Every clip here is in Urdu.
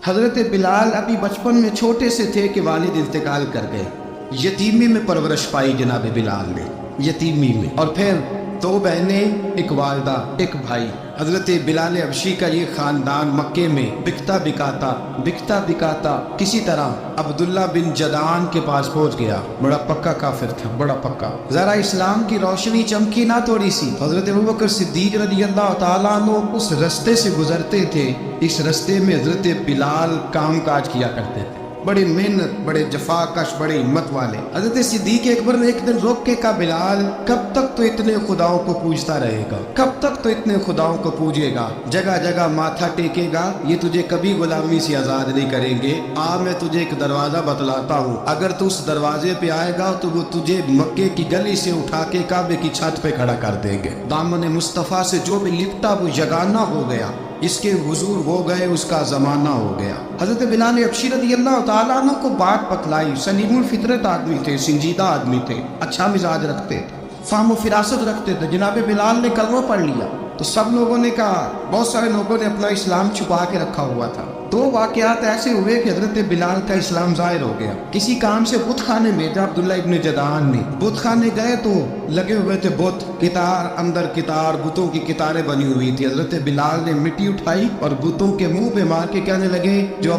حضرت بلال ابھی بچپن میں چھوٹے سے تھے کہ والد انتقال کر گئے. یتیمی میں پرورش پائی جناب بلال نے، یتیمی میں. اور پھر دو بہنیں، ایک والدہ، ایک بھائی. حضرت بلال حبشی کا یہ خاندان مکے میں بکتا بکاتا کسی طرح عبداللہ بن جدعان کے پاس پہنچ گیا. بڑا پکا کافر تھا، بڑا پکا. ذرا اسلام کی روشنی چمکی نہ تھوڑی سی. حضرت ابوبکر صدیق رضی اللہ تعالیٰ عنہ اس رستے سے گزرتے تھے. اس رستے میں حضرت بلال کام کاج کیا کرتے تھے، بڑی محنت، بڑے جفاکش، بڑے ہمت والے. حضرت صدیق اکبر نے ایک دن روک کے کہا، بلال کب تک تو اتنے خداؤں کو پوجتا رہے گا، کب تک تو اتنے خداؤں کو پوجے گا، جگہ جگہ ماتھا ٹیکے گا، یہ تجھے کبھی غلامی سے آزاد نہیں کریں گے. میں تجھے ایک دروازہ بتلاتا ہوں، اگر تو اس دروازے پہ آئے گا تو وہ تجھے مکے کی گلی سے اٹھا کے کعبے کی چھت پہ کھڑا کر دیں گے. دامن مصطفیٰ سے جو بھی لپٹا وہ یگانہ ہو گیا، اس کے حضور ہو گئے، اس کا زمانہ ہو گیا. حضرت بلال حبشی رضی اللہ تعالیٰ عنہ کو بات پکلائی. سلیم الفطرت آدمی تھے، سنجیدہ آدمی تھے، اچھا مزاج رکھتے تھے، فہم و فراست رکھتے تھے. جناب بلال نے کلمہ پڑھ لیا تو سب لوگوں نے کہا، بہت سارے لوگوں نے اپنا اسلام چھپا کے رکھا ہوا تھا. دو واقعات ایسے ہوئے کہ حضرت بلال کا اسلام ظاہر ہو گیا. کسی کام سے بت خانے میں جب عبداللہ ابن جدعان نے بت خانے گئے تو لگے ہوئے تھے بت، کتار اندر کتار، بتوں کی کتاریں بنی ہوئی تھی. حضرت بلال نے مٹی اٹھائی اور بتوں کے منہ پہ مار کے کہنے لگے، جو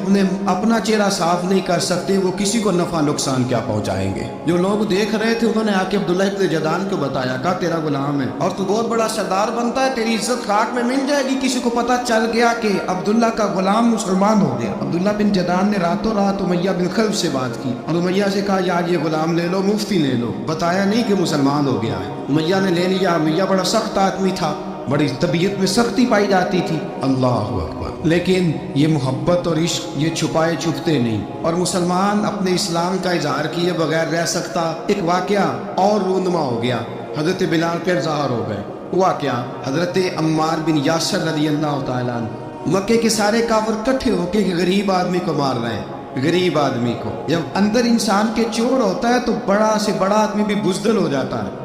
اپنا چہرہ صاف نہیں کر سکتے وہ کسی کو نفع نقصان کیا پہنچائیں گے. جو لوگ دیکھ رہے تھے انہوں نے آ کے عبداللہ ابن جدعان کو بتایا، کہا تیرا غلام ہے اور تو بہت بڑا سردار بنتا ہے، تیری عزت خاک میں مل جائے گی. کسی کو پتہ چل گیا کہ عبداللہ کا غلام مسلمان ہو گیا. عبداللہ بن جدعان نے راتوں رات امیہ بن خلف سے بات کی اور امیہ سے کہا، یار یہ غلام لے لو، مفتی لے لو. بتایا نہیں کہ مسلمان ہو گیا ہے. امیہ نے لے لیا. امیہ بڑا سخت آدمی تھا، بڑی طبیعت میں سختی پائی جاتی تھی. اللہ اکبر. لیکن یہ محبت اور عشق یہ چھپائے چھپتے نہیں، اور مسلمان اپنے اسلام کا اظہار کیے بغیر رہ سکتا. ایک واقعہ اور رونما ہو گیا. حضرت بلال پھر ظاہر ہو گئے. ہوا کیا؟ حضرت عمار بن یاسر رضی اللہ تعالیٰ عنہ، مکے کے سارے کافر اکٹھے ہو کے غریب آدمی کو مار رہے ہیں. غریب آدمی کو جب اندر انسان کے چور ہوتا ہے تو بڑا سے بڑا آدمی بھی بزدل ہو جاتا ہے.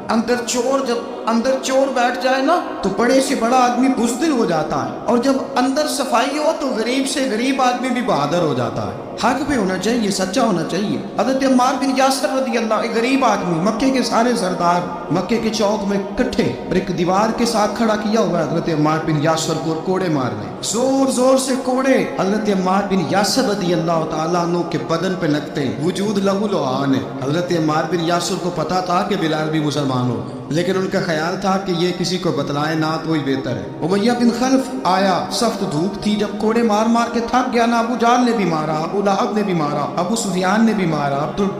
جب اندر چور بیٹھ جائے نا تو بڑے سے بڑا آدمی بزدل ہو جاتا ہے، اور جب اندر صفائی ہو تو غریب سے غریب آدمی بھی بہادر ہو جاتا ہے. حق پہ ہونا چاہیے، سچا ہونا چاہیے. حضرت عمار بن یاسر رضی اللہ، ایک غریب آدمی، مکے کے سارے سردار مکے کے چوک میں اکٹھے اور ایک دیوار کے ساتھ کھڑا کیا ہوا ہے حضرت عمار بن یاسر کو، کوڑے مار رہے ہیں، زور زور سے کوڑے. حضرت عمار بن یاسر رضی اللہ تعالیٰ عنہ کے بدن پہ لگتے ہیں، وجود لہو لعان ہے. حضرت عمار بن یاسر کو پتا تھا کہ بلال بھی مسلمان ہو، لیکن ان کا خیال تھا کہ یہ کسی کو بتلائے نہ تو ہی بہتر ہے. امیہ بن خلف آیا، سخت دھوپ تھی، جب کوڑے مار مار کے تھک گیا نا، ابو جہل نے بھی مارا، ابو لہب نے بھی مارا، ابو سفیان نے بھی مارا،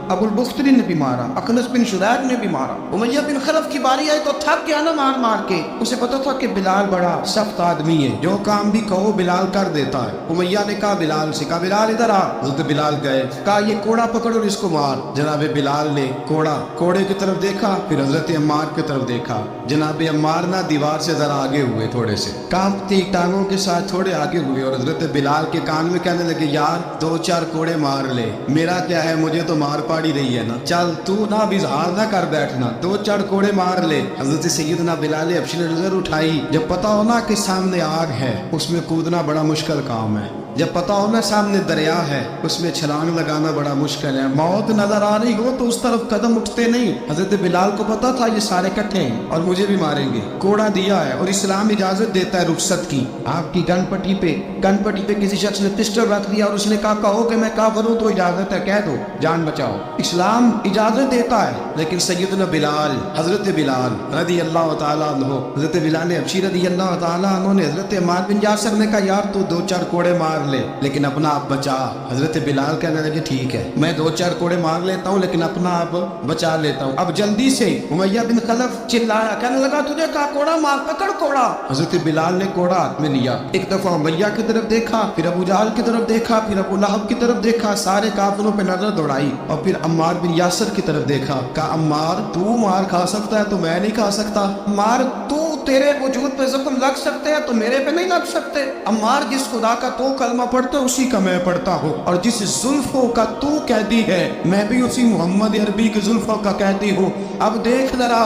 ابو البختری نے بھی مارا، اخنس بن شریح نے بھی مارا. امیہ بن خلف کی باری آئی تو تھک گیا نا مار مار کے. اسے پتا تھا کہ بلال بڑا سخت آدمی ہے، جو کام بھی کہو بلال کر دیتا ہے. امیہ نے کہا بلال سے، کہا بلال ادھر آ. حضرت بلال گئے، کہا یہ کوڑا پکڑ اور اس کو مار. جناب بلال نے کوڑے کی طرف دیکھا، پھر حضرت عمار کی طرف دیکھا. جناب عمار نہ دیوار سے ذرا آگے ہوئے، تھوڑے سے کانپتی ٹانگوں کے ساتھ تھوڑے آگے ہوئے، اور حضرت بلال کے کان میں کہنے لگے، یار دو چار کوڑے مار لے، میرا کیا ہے، مجھے تو مار پاڑی رہی ہے نا، چل تو نہ اظہار نہ کر بیٹھنا، دو چار کوڑے مار لے. حضرت سیدنا بلال حبشی نے نظر اٹھائی. جب پتا ہونا کہ سامنے آگ ہے اس میں کودنا بڑا مشکل کام ہے، جب پتا ہونا سامنے دریا ہے اس میں چھلانگ لگانا بڑا مشکل ہے، موت نظر آ رہی ہو تو اس طرف قدم اٹھتے نہیں. حضرت بلال کو پتا تھا یہ سارے کٹھے ہیں اور مجھے بھی ماریں گے. کوڑا دیا ہے اور اسلام اجازت دیتا ہے رخصت کی. آپ کی گن پٹی پہ کسی شخص نے پسٹل رکھ دیا اور اس نے کہا، کہو کہ میں کافر ہوں تو اجازت ہے، کہہ دو، جان بچاؤ. اسلام اجازت دیتا ہے. لیکن سیدنا بلال، حضرت بلال رضی اللہ تعالیٰ عنہ، حضرت بلال حبشی رضی اللہ تعالیٰ عنہ نے حضرت عمار بن یاسر نے کہا، یار تو دو چار کوڑے مار لے لیکن اپنا آپ بچا. حضرت بلال کہنے لگے، ٹھیک ہے میں دو چار کوڑے مار لیتا ہوں لیکن اپنا آپ بچا لیتا ہوں. اب جلدی سے امیہ بن خلف چلایا، کہنے لگا، تجھے کہا کوڑا مار، پکڑ کوڑا. حضرت بلال نے کوڑا ہاتھ میں لیا، ایک دفعہ امیہ کی طرف دیکھا، پھر ابو جہل کی طرف دیکھا، پھر ابو لہب کی طرف دیکھا، سارے کافروں پہ نظر دوڑائی، اور پھر عمار بن یاسر کی طرف دیکھا. کہا، عمار تو مار کھا سکتا ہے تو میں نہیں کھا سکتا. عمار تیرے وجود پہ زخم لگ سکتے ہیں تو میرے پہ نہیں لگ سکتے. عمار جس خدا کا تو کلمہ پڑھتا ہے اسی کا میں پڑھتا ہوں، اور جس زلفوں کا تو قیدی ہے میں بھی اسی محمد عربی کی زلفوں کا قیدی ہوں. اب دیکھ ذرا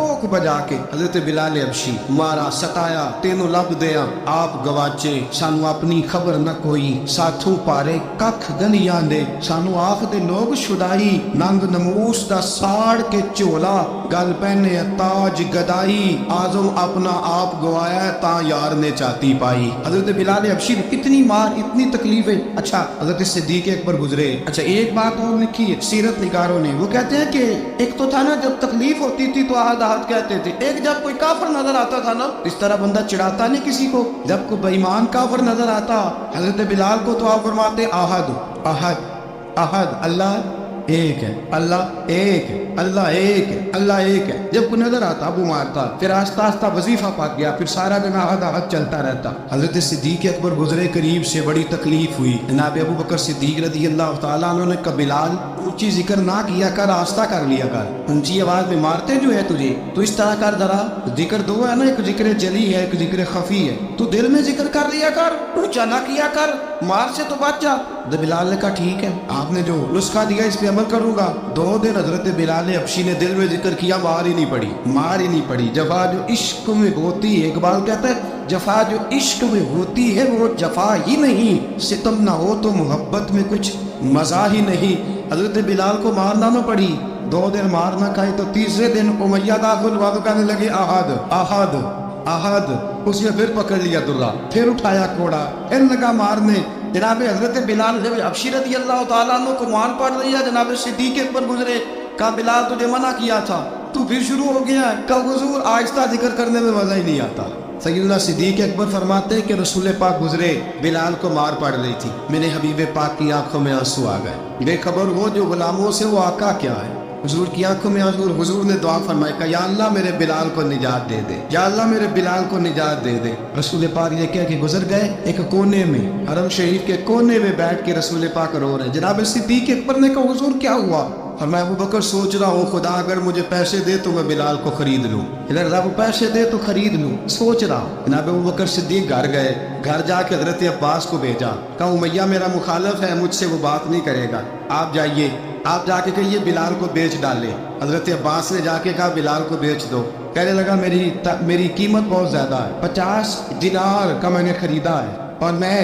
ٹھوک بجا کے حضرت بلال حبشی مارا ستایا تینوں لب دیا آپ گواچے سانو اپنی خبر نہ کوئی ساتھوں پارے ککھ گنیاں دے سانو آخ دے لوگ شدائی ننگ نموس دا ساڑ کے چولا گل پہنے تاج گدائی آزم اپنا آپ گوایا تا یار نے چاہتی پائی۔ حضرت بلال حبشی اتنی مار اتنی تکلیفیں، اچھا حضرت صدیق اکبر گزرے۔ اچھا ایک بات اور لکھی ہے سیرت نگاروں نے، وہ کہتے ہیں کہ ایک تو تھا نا جب تکلیف ہوتی تھی تو احد احد کہتے تھے، ایک جب کوئی کافر نظر آتا تھا نا اس طرح بندہ چڑھاتا نہیں کسی کو، جب کوئی بے ایمان کافر نظر آتا حضرت بلال کو تو آپ فرماتے احد احد احد، اللہ ایک ہے، اللہ ایک ہے، اللہ ایک ہے، اللہ ایک ہے۔ جب کوئی نظر آتا ابو مارتا، پھر آہستہ آہستہ وظیفہ پاک گیا، پھر سارا دن احد احد چلتا رہتا۔ حضرت صدیق اکبر گزرے قریب سے، بڑی تکلیف ہوئی۔ جناب ابو بکر صدیق رضی اللہ تعالیٰ عنہ نے کہا بلال اونچی ذکر نہ کیا کر، آہستہ کر لیا کر، اونچی آواز میں مارتے جو ہے تجھے تو اس طرح کر، ذرا ذکر دو ہے نا، ایک ذکر جلی ہے ایک ذکر خفی ہے، تو دل میں ذکر کر لیا کر، اونچا نہ کیا کر، مار سے تو بچ جا۔ بلال نے کہا ٹھیک ہے، آپ نے جو نسخہ دیا اس پہ عمل کروں گا۔ 2 دن حضرت بلال حبشی نے دل میں ذکر کیا، مار ہی نہیں پڑی، مار ہی نہیں پڑی۔ جفا جو عشق میں ہوتی ہے، اقبال کہتا ہے جفا جو عشق میں ہوتی ہے وہ جفا ہی نہیں، ستم نہ ہو تو محبت میں کچھ مزہ ہی نہیں۔ حضرت بلال کو مارنا نہ پڑی، 2 دن مارنا کھائے تو تیسرے دن امیہ داخل ہوا تو کہنے لگے احد احد احد، اس نے پھر پکڑ لیا درہ، پھر اٹھایا کوڑا، پھر لگا مارنے۔ جناب حضرت بلال حبشی رضی اللہ تعالیٰ عنہ کو مان پڑ رہی ہے، جناب صدیق اکبر گزرے، کہا بلال تجھے منع کیا تھا تو پھر شروع ہو گیا ہے، کہا حضور آہستہ ذکر کرنے میں مزہ ہی نہیں آتا۔ سیدنا صدیق اکبر فرماتے ہیں کہ رسول پاک گزرے، بلال کو مار پڑ رہی تھی، میرے حبیب پاک کی آنکھوں میں آنسو آ گئے، بے خبر وہ جو غلاموں سے وہ آقا کیا ہے۔ حضور کی آنکھوں میں آنسو، حضور نے دعا فرمائی کہ یا اللہ میرے بلال کو نجات دے دے، یا اللہ میرے بلال کو نجات دے دے۔ رسول پاک یہ کہہ کے گزر گئے، ایک کونے میں حرم شریف کے کونے میں بیٹھ کے رسول پاک رو رہے۔ جناب صدیق اکبر نے کہا حضور کیا ہوا؟ اور میں ابو بکر سوچ رہا ہوں خدا اگر مجھے پیسے دے تو میں بلال کو خرید لوں، اگر رب پیسے دے تو خرید لوں، سوچ رہا ہوں۔ جناب ابو بکر صدیق گھر گئے، گھر جا کے حضرت عباس کو بھیجا، کہا امیہ میرا مخالف ہے، مجھ سے وہ بات نہیں کرے گا، آپ جائیے، آپ جا کے کہیے بلال کو بیچ ڈالے۔ حضرت عباس نے جا کے کہا بلال کو بیچ دو۔ کہنے لگا میری قیمت بہت زیادہ ہے، 50 دینار کا میں نے خریدا ہے اور میں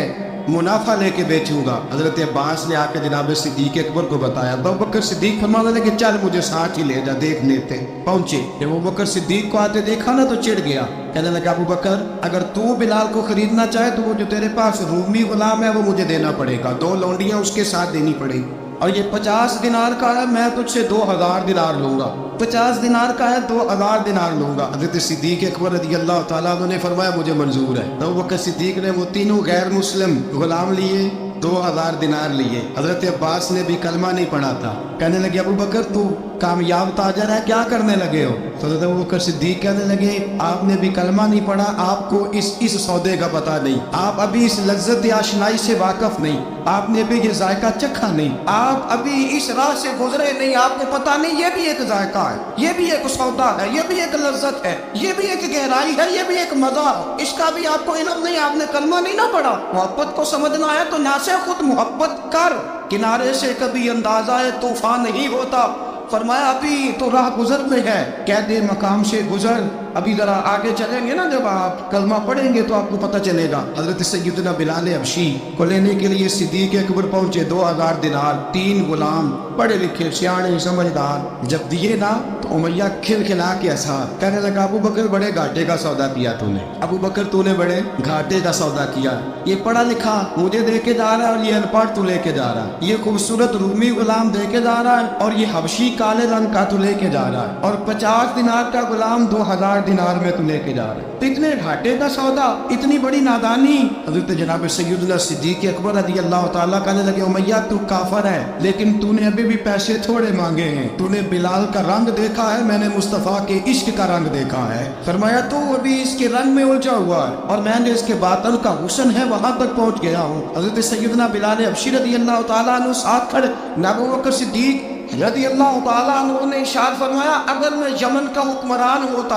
منافع لے کے بیچوں گا۔ حضرت عباس نے آ کے جناب صدیق اکبر کو بتایا، ابو بکر صدیق فرمانے لگے چل مجھے ساتھ ہی لے جا، دیکھ لیتے۔ پہنچے، جب ابو بکر صدیق کو آتے دیکھا نا تو چڑ گیا، کہنے لگا ابو بکر اگر تو بلال کو خریدنا چاہے تو وہ جو تیرے پاس رومی غلام ہے وہ مجھے دینا پڑے گا، 2 لونڈیاں اس کے ساتھ دینی پڑے گی، اور یہ 50 دینار کا ہے، میں تجھ سے 2000 دینار لوں گا، 50 دینار کا ہے 2000 دینار لوں گا۔ حضرت صدیق اکبر رضی اللہ تعالیٰ عنہ نے فرمایا مجھے منظور ہے۔ ابو بکر صدیق نے وہ تینوں غیر مسلم غلام لیے، 2000 دینار لیے۔ حضرت عباس نے بھی کلمہ نہیں پڑھا تھا، کہنے لگے ابو بکر تو کامیاب تاجر ہے، کیا کرنے لگے ہو؟ تو حضرت ابو بکر صدیق کہنے لگے آپ نے بھی کلمہ نہیں پڑھا، آپ کو اس سودے کا پتہ نہیں، آپ ابھی اس لذت آشنائی سے واقف نہیں، آپ نے ابھی یہ ذائقہ چکھا نہیں، آپ ابھی اس راہ سے گزرے نہیں، آپ کو پتہ نہیں یہ بھی ایک ذائقہ ہے، یہ بھی ایک سودا ہے، یہ بھی ایک لذت ہے، یہ بھی ایک گہرائی ہے، یہ بھی ایک مزہ ہے، اس کا بھی آپ کو علم نہیں، آپ نے کلمہ نہیں نہ پڑھا۔ محبت کو سمجھنا ہے تو نہ سے خود محبت کر، کنارے سے کبھی اندازہ طوفان نہیں ہوتا۔ فرمایا ابھی تو راہ گزر میں ہے، قید مقام سے گزر، ابھی ذرا آگے چلیں گے نا، جب آپ کلمہ پڑھیں گے تو آپ کو پتہ چلے گا۔ حضرت سیدنا بلال حبشی کو لینے کے لیے صدیق اکبر پہنچے، 2000 دینار، 3 غلام پڑھے لکھے سیانے سمجھدار، جب دیے نا تو امیہ کھل کھلا کے ہنسا، کہنے لگا ابو بکر بڑے گھاٹے کا سودا کیا تو نے، ابو بکر تو نے بڑے گھاٹے کا سودا کیا، یہ پڑھا لکھا مجھے دے کے جا رہا ہے اور یہ ان پڑھ تو لے کے جا رہا ہے، یہ خوبصورت رومی غلام دے کے جا رہا ہے اور یہ حبشی کالے رنگ کا تو لے کے جا رہا ہے، اور 50 دینار کا غلام 2000 دینار میں تو لے کے جا رہا ہے، تو اتنے گھاٹے کا سودا، اتنی بڑی نادانی۔ حضرت جناب سیدنا صدیق اکبر رضی اللہ تعالیٰ کہنے لگے امیہ تو کافر ہے لیکن تو نے ابھی بھی پیسے تھوڑے مانگے ہیں، تو نے بلال کا رنگ دیکھا ہے، میں نے مصطفیٰ کے عشق کا رنگ دیکھا ہے۔ فرمایا تو ابھی اس کے رنگ میں الجھا ہوا ہے اور میں نے اس کے باطن کا حسن ہے وہاں تک پہنچ گیا ہوں۔ حضرت سیدنا بلال حبشی رضی اللہ تعالیٰ عنہ ساتھ کھڑے، ابو بکر صدیق رضی اللہ تعالیٰ عنہ نے ارشاد فرمایا اگر میں یمن کا حکمران ہوتا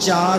4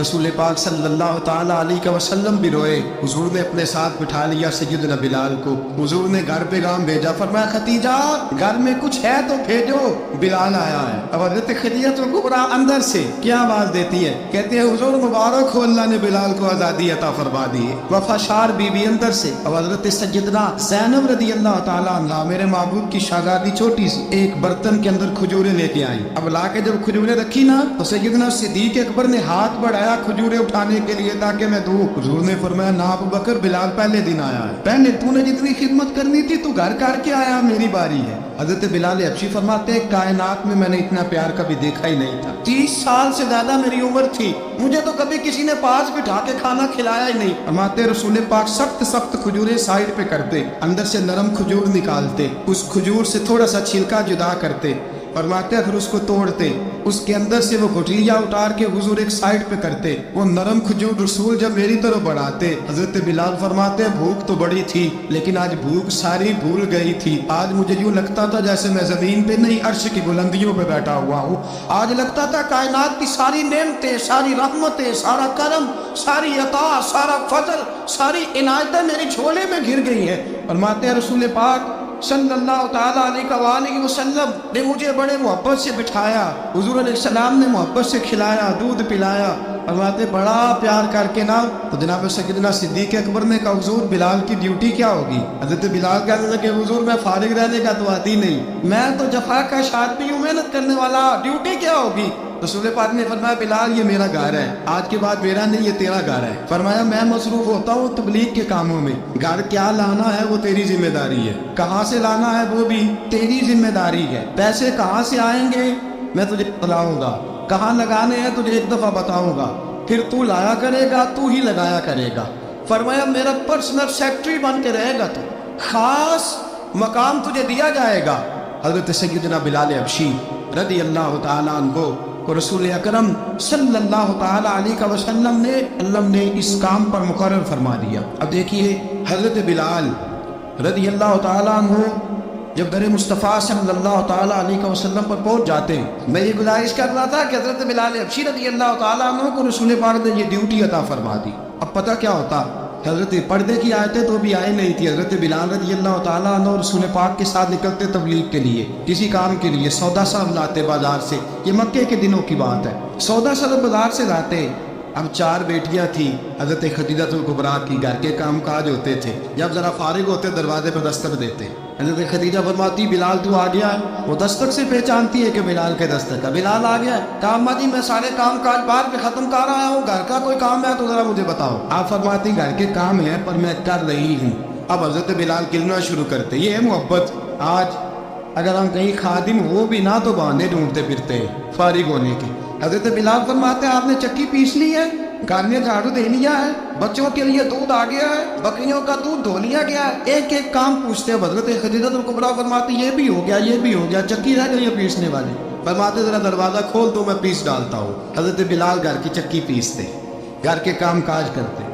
رسول پاک صلی اللہ تعالیٰ علیہ وسلم بھی روئے. حضور نے اپنے ساتھ بٹھا لیا سیدنا بلال کو. حضور نے گھر پیغام بھیجا, فرمایا ختیجہ گھر میں کچھ ہے تو بھیجو, بلال آیا ہے. اب حضرت خدیجہ کبریٰ اندر سے کیا آواز دیتی ہے, کہتے ہیں حضور مبارک ہو, اللہ نے بلال کو آزادی عطا فرما دی ہے. وفاشار بی بی اندر سے. اب حضرت سیدنا زینب رضی اللہ تعالیٰ عنہ میرے محبوب کی شہزادی چھوٹی سی ایک برتن کے اندر کھجوریں لے کے آئی. اب لا کے جب کھجوریں رکھی نا تو سیدنا صدیق اکبر نے ہاتھ بڑھایا کھجوریں اٹھانے کے لیے تاکہ میں دوں. حضور نے فرمایا نا ابو بکر, بلال پہلے دن آیا ہے, پہلے تو نے جتنی خدمت کرنی تھی تو گھر کر کے آیا, میری باری ہے. حضرت بلال حبشی فرماتے ہیں کائنات میں نے اتنا پیار کبھی دیکھا ہی نہیں تھا. 30 سال سے زیادہ میری عمر تھی, مجھے تو کبھی کسی نے پاس بٹھا کے کھانا کھلایا ہی نہیں. فرماتے رسول پاک سخت کھجوریں سائڈ پہ کرتے, اندر سے نرم کھجور نکالتے, اس کھجور سے تھوڑا سا چھلکا جدا کرتے, فرماتے پھر اس کو توڑتے, اس کے اندر سے وہ گٹھلیاں اتار کے حضور ایک سائڈ پہ کرتے. وہ نرم کھجور رسول جب میری طرف بڑھاتے, حضرت بلال فرماتے بھوک تو بڑی تھی لیکن آج بھوک ساری بھول گئی تھی. آج مجھے یوں لگتا تھا جیسے میں زمین پہ نہیں عرش کی بلندیوں پہ بیٹھا ہوا ہوں. آج لگتا تھا کائنات کی ساری نعمتیں, ساری رحمتیں, سارا کرم, ساری عطا, سارا فضل, ساری عنایتیں میری جھولے میں گر گئی ہیں. فرماتے ہیں رسول پاک صلی اللہ تعالیٰ علیہ وسلم نے مجھے بڑے محبت سے بٹھایا, حضور علیہ السلام نے محبت سے کھلایا, دودھ پلایا. فرماتے بڑا پیار کر کے نا تو جناب سیدنا صدیق اکبر نے کہا حضور بلال کی ڈیوٹی کیا ہوگی. حضرت بلال کہتے تھے کہ حضور میں فارغ رہنے کا تو آتی نہیں, میں تو جفا کا آدمی ہوں, محنت کرنے والا, ڈیوٹی کیا ہوگی. رسول پاک نے فرمایا بلال یہ میرا گھر ہے, آج کے بعد میرا نہیں یہ تیرا گھر ہے. فرمایا میں مصروف ہوتا ہوں تبلیغ کے کاموں میں, گھر کیا لانا ہے وہ تیری ذمہ داری ہے, کہاں سے لانا ہے وہ بھی تیری ذمہ داری ہے, پیسے کہاں سے آئیں گے میں تجھے بتلاؤں گا, کہاں لگانے ہیں تجھے ایک دفعہ بتاؤں گا, پھر تو لایا کرے گا, تو ہی لگایا کرے گا. فرمایا میرا پرسنل سیکٹری بن کے رہے گا, تو خاص مقام تجھے دیا جائے گا. حضرت سیدنا بلال حبشی رضی اللہ تعالیٰ عنہ کو رسول اکرم صلی اللہ تعالیٰ علیہ وسلم نے اس کام پر مقرر فرما دیا. اب دیکھیے حضرت بلال رضی اللہ تعالیٰ عنہ جب در مصطفیٰ صلی اللہ تعالیٰ علیہ وسلم پر پہنچ جاتے, میں یہ گزارش کر رہا تھا کہ حضرت بلال حبشی رضی اللہ تعالیٰ عنہ کو رسول پاک نے یہ ڈیوٹی عطا فرما دی. اب پتہ کیا ہوتا, حضرت پردے کی آیتیں تو بھی آئے نہیں تھی. حضرت بلال رضی اللہ تعالیٰ عنہ رسول پاک کے ساتھ نکلتے تبلیغ کے لیے, کسی کام کے لیے, سودا صاحب لاتے بازار سے, یہ مکے کے دنوں کی بات ہے, سودا صاحب بازار سے لاتے. اب 4 بیٹیاں تھیں حضرت خدیجہ کبریٰ کی, گھر کے کام کاج ہوتے تھے, جب ذرا فارغ ہوتے دروازے پر دستک دیتے. حضرت خدیجہ فرماتی بلال تو آ گیا ہے, وہ دستک سے پہچانتی ہے کہ بلال کے دستک کا, بلال آ گیا ہے. کہا اماں جی میں سارے کام کاج باہر پہ ختم کر رہا ہوں, گھر کا کوئی کام ہے تو ذرا مجھے بتاؤ. آپ فرماتی گھر کے کام ہے پر میں کر رہی ہوں. اب حضرت بلال کلنا شروع کرتے. یہ ہے محبت. آج اگر ہم کہیں خادم ہو بھی نہ تو بہانے ڈھونڈتے پھرتے ہیں فارغ ہونے کے. حضرت بلال فرماتے ہیں آپ نے چکی پیس لی ہے, گھر میں جھاڑو دے لیا ہے, بچوں کے لیے دودھ آ گیا ہے, بکریوں کا دودھ دھو لیا گیا ہے, ایک ایک کام پوچھتے ہیں. حضرت خدیجہ کبریٰ فرماتی یہ بھی ہو گیا, یہ بھی ہو گیا, چکی رہ گئی ہے پیسنے والی. فرماتے ذرا دروازہ کھول تو میں پیس ڈالتا ہوں. حضرت بلال گھر کی چکی پیستے, گھر کے کام کاج کرتے.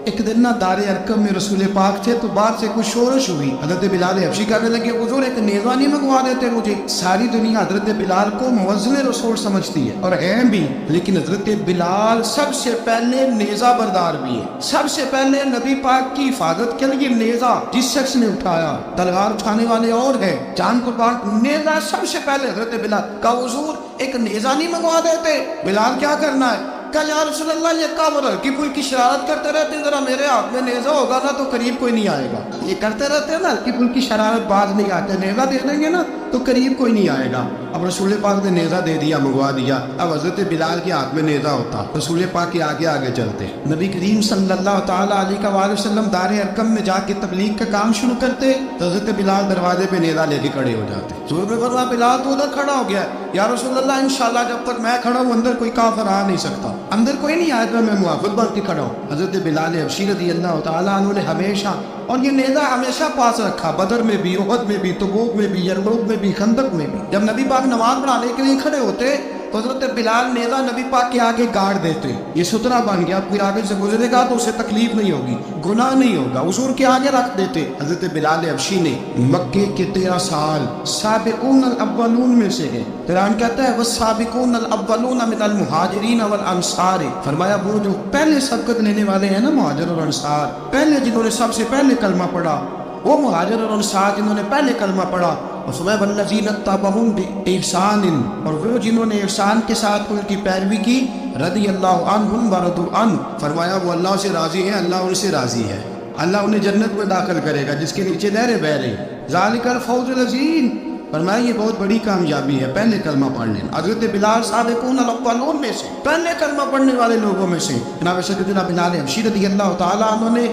ایک دن نہ دار ارقم میں رسول پاک تھے تو باہر سے کچھ شورش ہوئی. حضرت بلال حبشی کہنے لگے حضور ایک نیزہ نہیں منگوا دیتے مجھے. ساری دنیا حضرت بلال کو مؤذن رسول سمجھتی ہے اور ہیں بھی, لیکن حضرت بلال سب سے پہلے نیزہ بردار بھی ہے. سب سے پہلے نبی پاک کی حفاظت کے لیے نیزہ جس شخص نے اٹھایا, تلوار اٹھانے والے اور ہیں, جان قربان, نیزہ سب سے پہلے حضرت بلال کا. حضور ایک نیزہ نہیں منگوا دیتے. بلال کیا کرنا ہے؟ کہا یا رسول اللہ یہ کام ہلکی پھلکی شرارت کرتے رہتے ہیں, ذرا میرے ہاتھ میں نیزہ ہوگا نا تو قریب کوئی نہیں آئے گا. یہ کرتے رہتے ہیں نا ہلکی پھلکی شرارت, باز نہیں آتے, نیزہ دے دیں گے نا تو قریب کوئی نہیں آئے گا. اب رسول پاک نے نیزہ دے دیا, منگوا دیا. اب حضرت بلال کے ہاتھ میں نیزہ ہوتا, رسول پاک کے آگے آگے چلتے. نبی کریم صلی اللہ تعالیٰ علیہ وآلہ وسلم دار ارقم میں جا کے تبلیغ کا کام شروع کرتے, تو حضرت بلال دروازے پہ نیزہ لے کے کھڑے ہو جاتے. حضور نے فرمایا بلال تو ادھر کھڑا ہو گیا. یا رسول اللہ انشاءاللہ جب تک میں کھڑا ہوں اندر کوئی کافر آ نہیں سکتا, اندر کوئی نہیں آیا تو میں محافظ بن کے کھڑا ہوں. حضرت بلال حبشی رضی اللہ تعالیٰ عنہ نے ہمیشہ, اور یہ نیزہ ہمیشہ پاس رکھا, بدر میں بھی, احد میں بھی, تبوک میں بھی, یرموک میں بھی, خندق میں بھی. جب نبی پاک نماز پڑھانے کے لیے کھڑے ہوتے تو حضرت بلال نیزہ نبی پاک کے آگے گاڑ دیتے، یہ سترہ بن گیا، کوئی آگے سے گزرے گا تو اسے تکلیف نہیں ہوگی، گناہ نہیں ہوگا، حضور کے آگے رکھ دیتے۔ حضرت بلال حبشی نے مکے کے 13 سال سابقون الاولون میں سے ہے۔ قرآن کہتا ہے والسابقون الاولون من المہاجرین والانصار، فرمایا وہ جو پہلے سبقت لینے والے ہیں نا مہاجر اور انصار، پہلے جنہوں نے سب سے پہلے کلمہ پڑھا، وہ مہاجر اور انصار جنہوں نے پہلے کلمہ پڑھا، اور فرمایا والذین اتبعوہم بإحسان، اور وہ جنہوں نے احسان کے ساتھ ان کی پیروی کی، رضی اللہ عنہم ورضوا عنہ، فرمایا وہ اللہ سے راضی ہے، اللہ ان سے راضی ہے، اللہ انہیں جنت میں داخل کرے گا جس کے نیچے نہریں بہ رہی، ذالک الفوز العظیم، فرمایا یہ بہت بڑی کامیابی ہے پہلے کلمہ پڑھنے۔ حضرت بلال سابقون الاولون میں سے، پہلے کلمہ پڑھنے والے لوگوں میں سے، جناب سیدنا بلال حبشی رضی اللہ تعالیٰ عنہ نے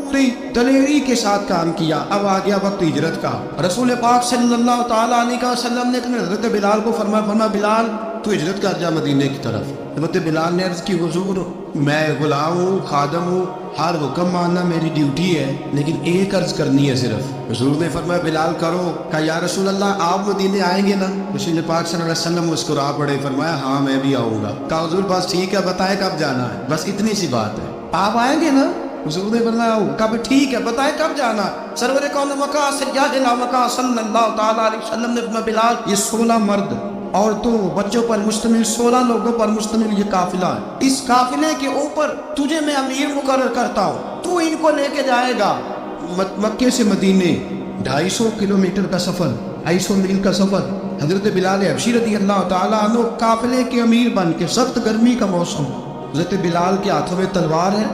پوری دلیری کے ساتھ کام کیا۔ اب آ گیا وقت ہجرت کا، رسول پاک صلی اللہ تعالیٰ علیہ وسلم نے حضرت بلال کو فرمایا بلال تو ہجرت کر جا مدینے کی طرف۔ حضرت بلال نے عرض کی حضور میں غلام ہوں، خادم ہوں، ہر حکم ماننا میری ڈیوٹی ہے، لیکن ایک عرض کرنی ہے صرف۔ حضور نے فرمایا بلال کرو۔ کہا یا رسول اللہ آپ مدینے آئیں گے نا؟ رسول پاک صلی اللہ علیہ وسلم مسکرا پڑے، فرمایا ہاں میں بھی آؤں گا۔ کہا حضور بس ٹھیک ہے، بتائیں کب جانا ہے، بس اتنی سی بات ہے، آپ آئیں گے نا؟ حضور نے فرمایا کب؟ ٹھیک ہے بتائیں کب جانا؟ سرور کون مکہ سیاد مکہ صلی اللہ تعالیٰ علیہ وسلم نے فرمایا بلال یہ 16 مرد عورتوں بچوں پر مشتمل 16 لوگوں پر مشتمل یہ قافلہ ہے، اس قافلے کے اوپر تجھے میں امیر مقرر کرتا ہوں، تو ان کو لے کے جائے گا مکے سے مدینے 250 کلومیٹر کا سفر، 250 میل کا سفر۔ حضرت بلال حبشی رضی اللہ تعالیٰ عنہ قافلے کے امیر بن کے، سخت گرمی کا موسم، حضرت بلال کے ہاتھوں میں تلوار ہے،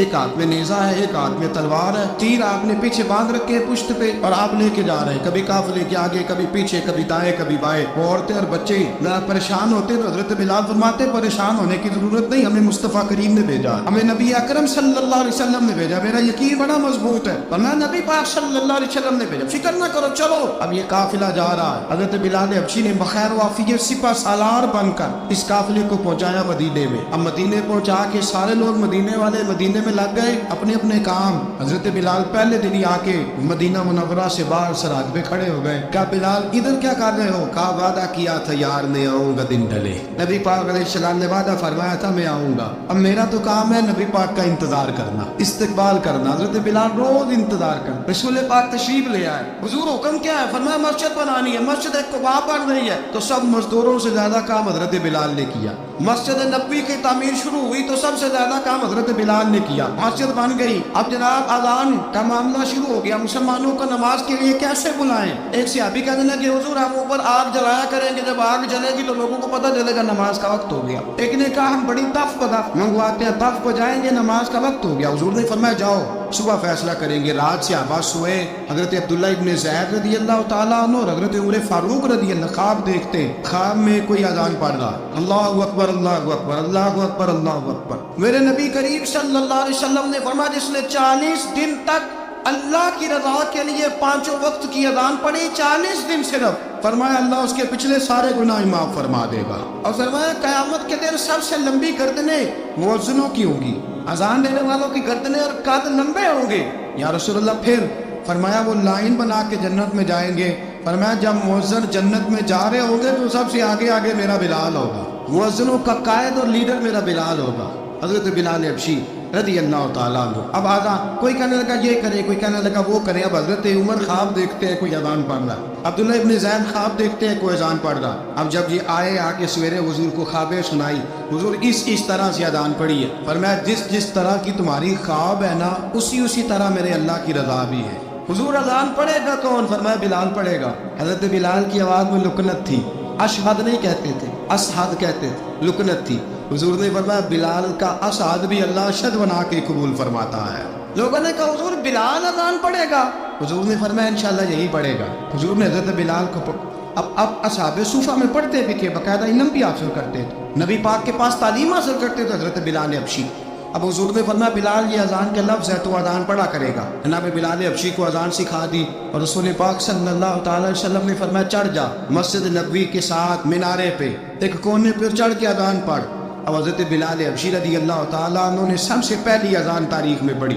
ایک ہاتھ میں نیزہ ہے، ایک ہاتھ میں تلوار ہے، تیر آپ نے پیچھے باندھ رکھے پشت پہ اور آپ لے کے جا رہے ہیں، کبھی قافلے کے آگے، کبھی پیچھے، کبھی دائیں کبھی بائیں۔ عورتیں اور بچے نہ پریشان ہوتے تو حضرت بلال فرماتے پریشان ہونے کی ضرورت نہیں، ہمیں مصطفیٰ کریم نے بھیجا، ہمیں نبی اکرم صلی اللہ علیہ وسلم نے بھیجا، میرا یقین بڑا مضبوط ہے، ورنہ نبی پاک صلی اللہ علیہ وسلم نے بھیجا، فکر نہ کرو چلو۔ اب یہ قافلہ جا رہا ہے، حضرت بلال حبشی نے بخیر و عافیت سپہ سالار بن کر اس قافلے کو پہنچایا مدینے میں۔ اب مدینے پہنچا کے سارے لوگ مدینے والے مدینے میں لگ گئے اپنے اپنے کام۔ حضرت بلال پہلے دن ہی آ کے مدینہ منورہ سے باہر سرحد پہ کھڑے ہو گئے۔ کہا بلال ادھر کیا کر رہے ہو؟ کہا وعدہ کیا تھا یار نے آؤں گا دن ڈھلے، نبی پاک علیہ السلام نے وعدہ فرمایا تھا میں آؤں گا، اب میرا تو کام ہے نبی پاک کا انتظار کرنا، استقبال کرنا۔ حضرت بلال روز انتظار کر، رسول پاک تشریف لے آئے، حضور حکم کیا ہے؟ فرمایا مسجد بنانی ہے، مسجد قباء بن رہی ہے، تو سب مزدوروں سے زیادہ کام حضرت بلال نے کیا۔ مسجد نبوی کی تعمیر شروع ہوئی تو سب سے زیادہ کام حضرت بلال نے کیا، مسجد بن گئی۔ اب جناب اذان کا معاملہ شروع ہو گیا، مسلمانوں کو نماز کے لیے کیسے بلائیں؟ ایک صحابی کہنے لگے حضور ہم اوپر آگ جلایا کریں گے، جب آگ جلے گی تو لوگوں کو پتہ چلے گا نماز کا وقت ہو گیا۔ ایک نے کہا ہم بڑی تف منگواتے ہیں، تف بجائیں گے، نماز کا وقت ہو گیا۔ حضور نے فرمایا جاؤ صبح فیصلہ کریں گے۔ رات سے صحابہ سوئے، حضرت عبداللہ ابن زید رضی اللہ تعالیٰ عنہ اور حضرت عمر فاروق رضی اللہ خواب دیکھتے، خواب میں کوئی اذان پڑھ رہا، اللہ اکبر اللہ اکبر اللہ اکبر اللہ اکبر۔ میرے نبی کریم صلی اللہ علیہ وسلم نے فرمایا جس نے 40 دن تک اللہ کی رضا کے لیے 5 وقت کی اذان پڑھی، 40 دن صرف، فرمایا اللہ اس کے پچھلے سارے گناہ معاف فرما دے گا۔ اور فرمایا قیامت کے دن سب سے لمبی گردنیں مؤذنوں کی ہوں گی، اذان دینے والوں کی گردنیں اور قد لمبے ہوں گے۔ یا رسول اللہ پھر؟ فرمایا وہ لائن بنا کے جنت میں جائیں گے، فرمایا جب مؤذن جنت میں جا رہے ہوں گے تو سب سے آگے آگے میرا بلال ہوگا، مؤذنوں کا قائد اور لیڈر میرا بلال ہوگا، حضرت بلال حبشی رضی اللہ تعالیٰ عنہ۔ اب آزان کوئی کہنے لگا یہ کرے، کوئی کہنے لگا وہ کرے۔ اب حضرت عمر خواب دیکھتے ہیں کوئی اذان پڑھ رہا، عبداللہ ابن زید خواب دیکھتے ہیں کوئی اذان پڑھ رہا۔ اب جب یہ آئے آ کے سویرے حضور کو خوابیں سنائی، حضور اس طرح سے اذان پڑھی ہے، فرمایا جس طرح کی تمہاری خواب ہے نا اسی طرح میرے اللہ کی رضا بھی ہے۔ حضور اذان پڑھے گا کون؟ فرمایا بلال پڑھے گا۔ حضرت بلال کی آواز میں لکنت تھی، اشہد نہیں کہتے تھے، اسحد کہتے تھے، لکنت تھی۔ حضور نے فرمایا بلال کا اسعد بھی اللہ اشہد بنا کے قبول فرماتا ہے۔ لوگوں نے کہا حضور بلال اذان پڑھے گا؟ حضور نے فرمایا انشاءاللہ یہی پڑھے گا۔ حضور نے حضرت بلال کو اب اصحاب صوفہ میں پڑھتے بھی تھے، باقاعدہ علم بھی حاصل کرتے تھے، نبی پاک کے پاس تعلیم حاصل کرتے تھے حضرت بلال حبشی۔ اب حضور نے فرمایا بلال یہ اذان کے لفظ ہے تو اذان پڑھا کرے گا۔ جناب بلال حبشی کو اذان سکھا دی اور رسول پاک صلی اللہ تعالی علیہ وسلم نے فرمایا چڑھ جا مسجد نبوی کے ساتھ مینارے پہ، ایک کونے پہ چڑھ کے اذان پڑھ۔ اب حضرت بلال حبشی رضی اللہ تعالیٰ عنہ نے سب سے پہلی اذان تاریخ میں پڑھی۔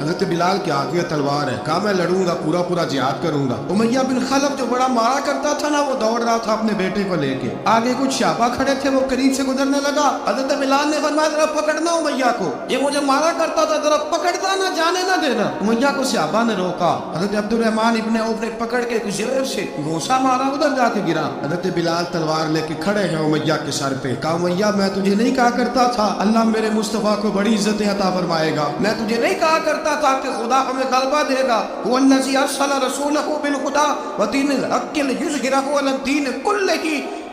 حضرت بلال کے ہاتھ میں تلوار ہے. کہا میں لڑوں گا, پورا پورا جہاد کروں گا. امیہ بن خلف جو بڑا مارا کرتا تھا نا, وہ دوڑ رہا تھا اپنے بیٹے کو لے کے. آگے کچھ صحابہ کھڑے تھے, وہ قریب سے گزرنے لگا. حضرت بلال نے فرمایا ذرا پکڑنا امیہ کو, یہ مجھے مارا کرتا تھا, ذرا پکڑنا, نہ جانے نہ دینا. امیہ کو صحابہ نے روکا. حضرت عبد الرحمن ابن عوف نے پکڑ کے کچھ زور سے گھوسا مارا, ادھر جا کے گرا. حضرت بلال تلوار لے کے کھڑے ہیں امیہ کے سر پہ. کہا امیہ میں تجھے نہیں کہا کرتا تھا اللہ میرے مصطفیٰ کو بڑی عزت عطا فرمائے گا؟ میں تجھے نہیں کہا کرتا تھا کہ خدا ہمیں غلبہ دے گا؟ هو الذی ارسل رسولہ بالہدی ودین الحق لیظہرہ علی الدین کلہ.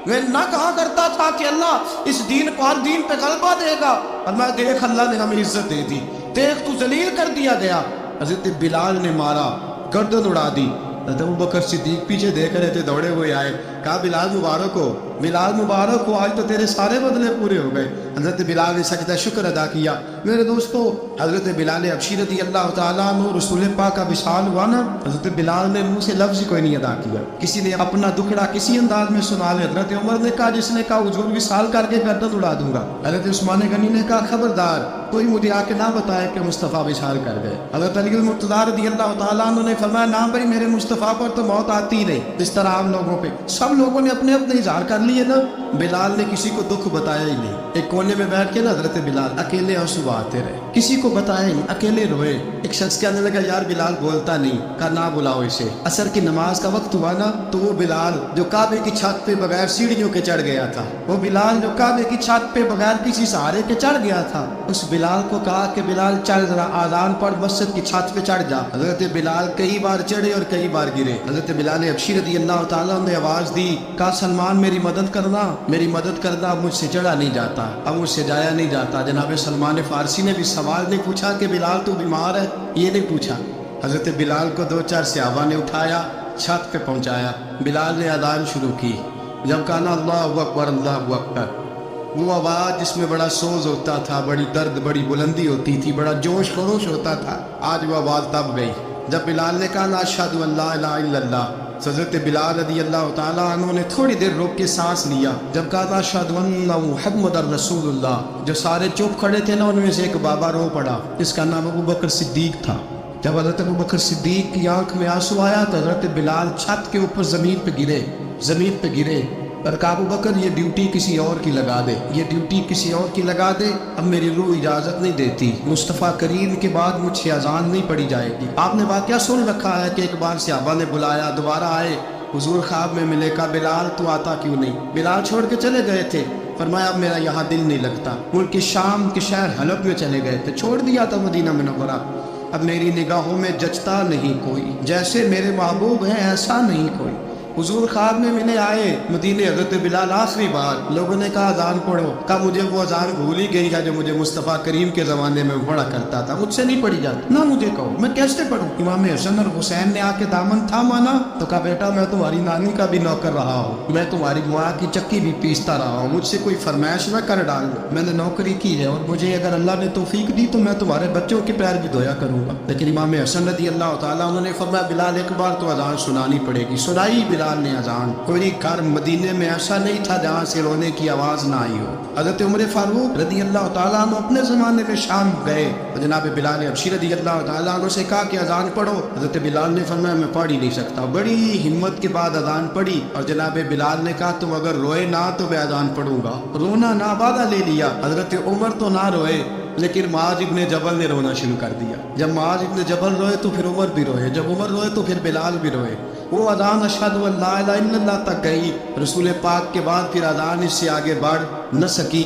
میں نہ کہا کرتا تھا کہ اللہ اس دین کو ہر دین پہ غلبہ دے گا, اور میں دیکھ اللہ نے ہمیں عزت دے دی, دیکھ تو ذلیل کر دیا گیا. حضرت بلال نے مارا, گردن اڑا دی. حضرت ابوبکر صدیق پیچھے دیکھ رہے تھے, دوڑے ہوئے آئے. کہا بلال مبارک ہو, بلال مبارک ہو, آج تو تیرے سارے بدلے پورے ہو گئے. حضرت بلال نے سجدہ شکر ادا کیا. میرے دوستو, حضرت بلال حبشی رضی اللہ تعالیٰ عنہ رسول پاک کا وصال ہوا نا, حضرت بلال نے منہ سے لفظ کوئی نہیں ادا کیا. کسی نے اپنا دکھڑا کسی انداز میں سنا لے. حضرت عمر نے کہا, جس نے کہا حضور وصال کر کے گردن اڑا دوں گا. حضرت عثمان غنی نے کہا خبردار کوئی مجھے آ کے نہ بتائے کہ مصطفیٰ وصال کر گئے. حضرت علی المرتضیٰ رضی اللہ تعالیٰ عنہ نے فرمایا نہ بھائی میرے مصطفیٰ پر تو موت آتی ہی نہیں, جس طرح عام لوگوں پہ. سب لوگوں نے اپنے اپنے اظہار کر لیے نا, بلال نے کسی کو دکھ بتایا ہی نہیں. ایک کونے میں بیٹھ کے نا حضرت بلال اکیلے آنسو بہاتے رہے, کسی کو بتایا ہی نہیں, اکیلے روئے. ایک شخص کہنے لگا یار بلال بولتا نہیں. کہا نہ بلاؤ اسے. عصر کی نماز کا وقت ہوا نا, تو وہ بلال جو کعبے کی چھت پہ بغیر سیڑھیوں کے چڑھ گیا تھا, وہ بلال جو کعبے کی چھت پہ بغیر کسی سہارے کے چڑھ گیا تھا, اس بلال کو کہا کہ بلال چل ذرا آذان پڑھ, مسجد کی چھت پہ چڑھ جا. حضرت بلال کئی بار چڑھے اور کئی بار گرے. حضرت بلال حبشی رضی اللہ تعالیٰ نے آواز دی, کہا سلمان میری مدد کرنا, میری مدد کرنا. مجھ سے چڑھا نہیں جاتا, اب مجھ سے جایا نہیں جاتا. جناب سلمان فارسی نے بھی سوال نہیں پوچھا کہ بلال تو بیمار ہے, یہ نہیں پوچھا. حضرت بلال کو 2-4 صحابہ نے اٹھایا, چھت پہ پہنچایا. بلال نے اذان شروع کی. جب کہا نا اللہ اکبر اللہ اکبر, وہ آواز جس میں بڑا سوز ہوتا تھا, بڑی درد, بڑی بلندی ہوتی تھی, بڑا جوش خروش ہوتا تھا, آج وہ آواز تب گئی جب بلال نے کہا لا اشہد ان لا الہ الا اللہ. حضرت بلال رضی اللہ تعالیٰ عنہ نے تھوڑی دیر روک کے سانس لیا. جب کہا تھا اشہد ان محمد رسول اللہ, جو سارے چپ کھڑے تھے نا, ان میں سے ایک بابا رو پڑا, جس کا نام ابوبکر صدیق تھا. جب حضرت ابوبکر صدیق کی آنکھ میں آنسو آیا تو حضرت بلال چھت کے اوپر زمین پہ گرے. پر کہا ابوبکر یہ ڈیوٹی کسی اور کی لگا دے, یہ ڈیوٹی کسی اور کی لگا دے. اب میری روح اجازت نہیں دیتی, مصطفیٰ کریم کے بعد مجھ سے اذان نہیں پڑھی جائے گی. آپ نے واقعہ سن رکھا ہے کہ ایک بار صحابہ نے بلایا, دوبارہ آئے, حضور خواب میں ملے. کہا بلال تو آتا کیوں نہیں؟ بلال چھوڑ کے چلے گئے تھے. فرمایا اب میرا یہاں دل نہیں لگتا. ملک شام کے شہر حلب میں چلے گئے تھے, چھوڑ دیا تھا مدینہ منورہ. اب میری نگاہوں میں جچتا نہیں کوئی, جیسے میرے محبوب ہیں ایسا نہیں کوئی. حضور خواب میں ملے, آئے مدینے. حضرت بلال آخری بار, لوگوں نے کہا اذان پڑھو. کہا مجھے وہ اذان بھول ہی گئی ہے جو مجھے مصطفیٰ کریم کے زمانے میں پڑھا کرتا تھا, مجھ سے نہیں پڑھی جاتی. نہ مجھے کہو, میں کیسے پڑھوں؟ امام حسن اور حسین نے آ کے دامن تھاما نا, تو کہا بیٹا میں تمہاری نانی کا بھی نوکر رہا ہوں, میں تمہاری ماں کی چکی بھی پیستا رہا ہوں, مجھ سے کوئی فرمائش نہ کر ڈال. میں نے نوکری کی ہے, اور مجھے اگر اللہ نے توفیق دی تو میں تمہارے بچوں کے پیر بھی دھویا کروں گا. لیکن امام حسن رضی اللہ تعالیٰ انہوں نے فرمایا بلال ایک بار تو اذان سنانی پڑے گی. سنائی بلال نے اذان. کوئی گھر مدینے میں ایسا نہیں تھا جہاں سے رونے کی آواز نہ آئی ہو. حضرت عمر فاروق رضی اللہ تعالیٰ عنہ اپنے زمانے میں شام گئے, جناب بلال حبشی رضی اللہ تعالیٰ عنہ سے کہا کہ اذان پڑھو. حضرت بلال نے فرمایا میں پڑھ ہی نہیں سکتا. بڑی ہمت کے بعد اذان پڑھی, اور جناب بلال نے کہا تم اگر روئے نہ تو میں اذان پڑھوں گا. رونا نہ وعدہ لے لیا. حضرت عمر تو نہ روئے, لیکن معاذ ابن جبل نے رونا شروع کر دیا. جب معاذ ابن جبل روئے تو پھر عمر بھی روئے, جب عمر روئے تو پھر بلال بھی روئے. وہ اذان اشہد ان لا الہ الا اللہ تک گئی. رسول پاک کے بعد پھر اذان اس سے آگے بڑھ نہ سکی.